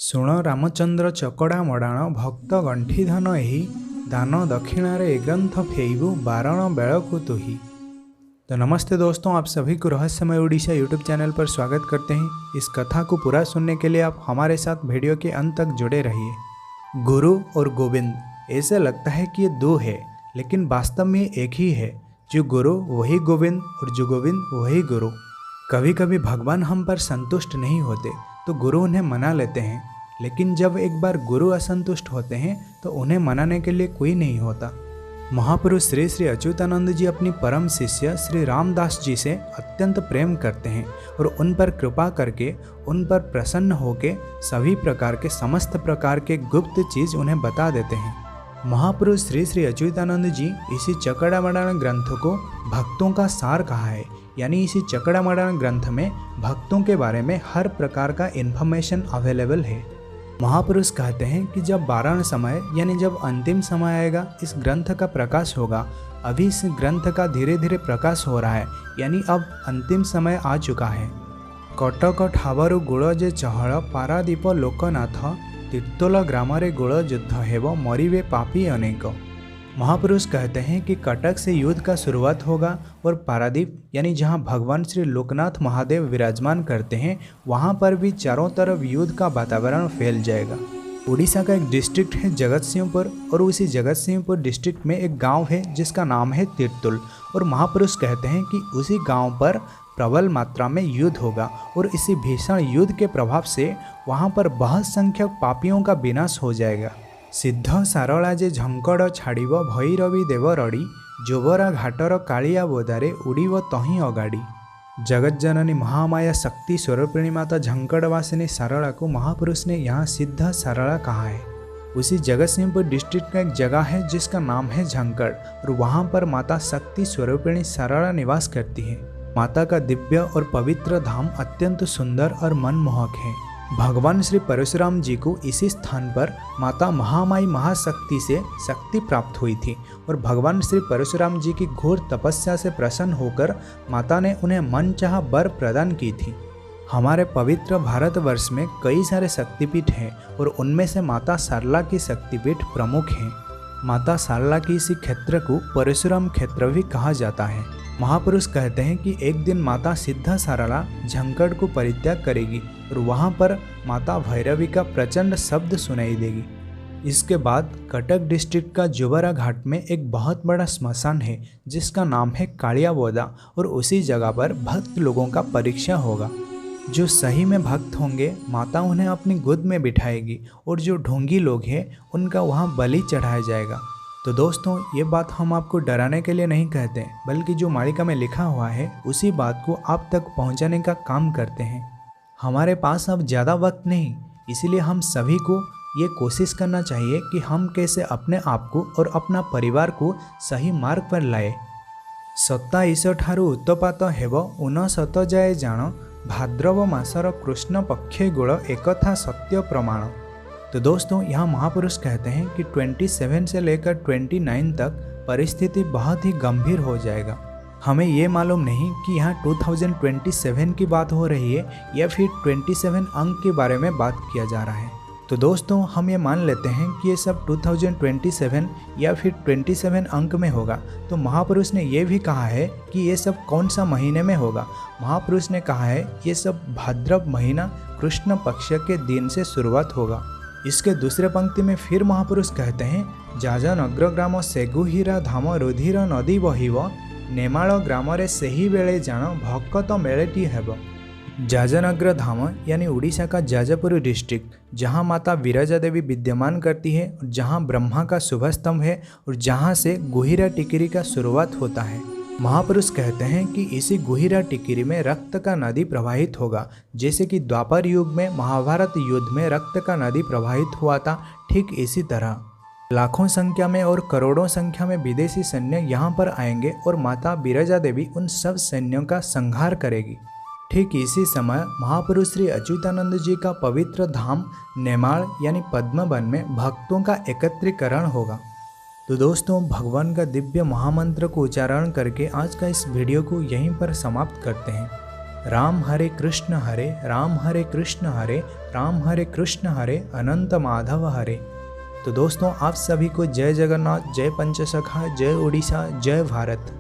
ଶୁଣ ରାମଚନ୍ଦ୍ର ଚକଡ଼ା ମଡ଼ାଣ ଭକ୍ତ ଗଣ୍ଠି ଧନ ଏହି दान दक्षिणारे ए ग्रंथ फेइबु बारण बेलकु तुही। तो नमस्ते दोस्तों, आप सभी को रहस्यमय उड़ीसा यूट्यूब चैनल पर स्वागत करते हैं। इस कथा को पूरा सुनने के लिए आप हमारे साथ वीडियो के अंत तक जुड़े रहिए। गुरु और गोविंद, ऐसे लगता है कि ये दो है, लेकिन वास्तव में एक ही है। जो गुरु वही गोविंद और जो गोविंद वही गुरु। कभी कभी भगवान हम पर संतुष्ट नहीं होते तो गुरु उन्हें मना लेते हैं, लेकिन जब एक बार गुरु असंतुष्ट होते हैं तो उन्हें मनाने के लिए कोई नहीं होता। महापुरुष श्री श्री अच्युतानंद जी अपनी परम शिष्य श्री रामदास जी से अत्यंत प्रेम करते हैं और उन पर कृपा करके उन पर प्रसन्न होकर सभी प्रकार के समस्त प्रकार के गुप्त चीज़ उन्हें बता देते हैं। महापुरुष श्री श्री अच्युतानंद जी इसी चकड़ा मडाण ग्रंथ को भक्तों का सार कहा है, यानी इसी चकड़ा मडाण ग्रंथ में भक्तों के बारे में हर प्रकार का इन्फॉर्मेशन अवेलेबल है। महापुरुष कहते हैं कि जब बारण समय यानी जब अंतिम समय आएगा, इस ग्रंथ का प्रकाश होगा। अभी इस ग्रंथ का धीरे धीरे प्रकाश हो रहा है, यानी अब अंतिम समय आ चुका है। कटक ठावरु गुड़ जे चहल पारादीप लोकनाथ तीर्तोल ग्रामरे गुड़ युद्ध हेब मरिवे पापी अनेक। महापुरुष कहते हैं कि कटक से युद्ध का शुरुआत होगा और पारादीप यानी जहां भगवान श्री लोकनाथ महादेव विराजमान करते हैं, वहां पर भी चारों तरफ युद्ध का वातावरण फैल जाएगा। उड़ीसा का एक डिस्ट्रिक्ट है जगतसिंहपुर, और उसी जगतसिंहपुर डिस्ट्रिक्ट में एक गांव है जिसका नाम है तीर्तुल। और महापुरुष कहते हैं कि उसी गांव पर प्रबल मात्रा में युद्ध होगा और इसी भीषण युद्ध के प्रभाव से वहां पर बहुत संख्यक पापियों का विनाश हो जाएगा। सिद्ध सारला जे झंकड़ छाड़िब भैरवी देव रड़ी जोबरा घाटर कालिया बोदारे उड़ीब तहीं अगाड़ी। जगत जननी महामाया शक्ति स्वरूपिणी माता झंकड़वासिनी सारला को महापुरुष ने यहाँ सिद्ध सारला कहा है। उसी जगतसिंहपुर डिस्ट्रिक्ट का एक जगह है जिसका नाम है झंकड़, और वहाँ पर माता शक्ति स्वरूपिणी सारला निवास करती है। माता का दिव्य और पवित्र धाम अत्यंत सुंदर और मनमोहक है। भगवान श्री परशुराम जी को इसी स्थान पर माता महामाई महाशक्ति से शक्ति प्राप्त हुई थी, और भगवान श्री परशुराम जी की घोर तपस्या से प्रसन्न होकर माता ने उन्हें मनचाहा वर प्रदान की थी। हमारे पवित्र भारतवर्ष में कई सारे शक्तिपीठ हैं और उनमें से माता सारला की शक्तिपीठ प्रमुख है। माता सारला की इसी क्षेत्र को परशुराम क्षेत्र भी कहा जाता है। महापुरुष कहते हैं कि एक दिन माता सिद्ध सारला झंकड़ को परित्याग करेगी और वहाँ पर माता भैरवी का प्रचंड शब्द सुनाई देगी। इसके बाद कटक डिस्ट्रिक्ट का जोबरा घाट में एक बहुत बड़ा स्मशान है जिसका नाम है कालिया बोदा, और उसी जगह पर भक्त लोगों का परीक्षा होगा। जो सही में भक्त होंगे माता उन्हें अपनी गोद में बिठाएगी, और जो ढोंगी लोग हैं उनका वहाँ बलि चढ़ाया जाएगा। तो दोस्तों, ये बात हम आपको डराने के लिए नहीं कहते, बल्कि जो मालिका में लिखा हुआ है उसी बात को आप तक पहुंचाने का काम करते हैं। हमारे पास अब ज़्यादा वक्त नहीं, इसीलिए हम सभी को ये कोशिश करना चाहिए कि हम कैसे अपने आप को और अपना परिवार को सही मार्ग पर लाए। सत्ता ईश ठारू उत्तपात हेब उन सत जाए जान भाद्रव मासर कृष्ण पक्षे गुण एकथा सत्य प्रमाण। तो दोस्तों, यहाँ महापुरुष कहते हैं कि 27 से लेकर 29 तक परिस्थिति बहुत ही गंभीर हो जाएगा। हमें ये मालूम नहीं कि यहाँ 2027 की बात हो रही है या फिर 27 अंक के बारे में बात किया जा रहा है। तो दोस्तों, हम ये मान लेते हैं कि ये सब 2027 या फिर 27 अंक में होगा। तो महापुरुष ने ये भी कहा है कि ये सब कौन सा महीने में होगा। महापुरुष ने कहा है ये सब भाद्रव महीना कृष्ण पक्ष के दिन से शुरुआत होगा। इसके दूसरे पंक्ति में फिर महापुरुष कहते हैं, जाजन अग्रग्राम सेगुहीरा धाम रुधिर नदी बहिव नेमाल ग्राम रे सही बेले जान भक्त मेलेटी हेब। जाजनग्र धाम यानी उड़ीसा का जाजपुर डिस्ट्रिक्ट, जहां माता विरजा देवी विद्यमान करती है, जहां ब्रह्मा का शुभ स्तंभ है और जहां से गुहिरा टिकिरी का शुरुआत होता है। महापुरुष कहते हैं कि इसी गुहिरा टिकिरी में रक्त का नदी प्रवाहित होगा, जैसे कि द्वापर युग में महाभारत युद्ध में रक्त का नदी प्रवाहित हुआ था। ठीक इसी तरह लाखों संख्या में और करोड़ों संख्या में विदेशी सैन्य यहाँ पर आएंगे और माता विरजा देवी उन सब सैन्यों का संहार करेगी। ठीक इसी समय महापुरुष श्री अच्युतानंद जी का पवित्र धाम नेमाल यानी पद्मवन में भक्तों का एकत्रीकरण होगा। तो दोस्तों, भगवान का दिव्य महामंत्र को उच्चारण करके आज का इस वीडियो को यहीं पर समाप्त करते हैं। राम हरे कृष्ण हरे राम हरे कृष्ण हरे राम हरे कृष्ण हरे अनंत माधव हरे। तो दोस्तों आप सभी को जय जगन्नाथ, जय पंचसखा, जय उड़ीसा, जय भारत।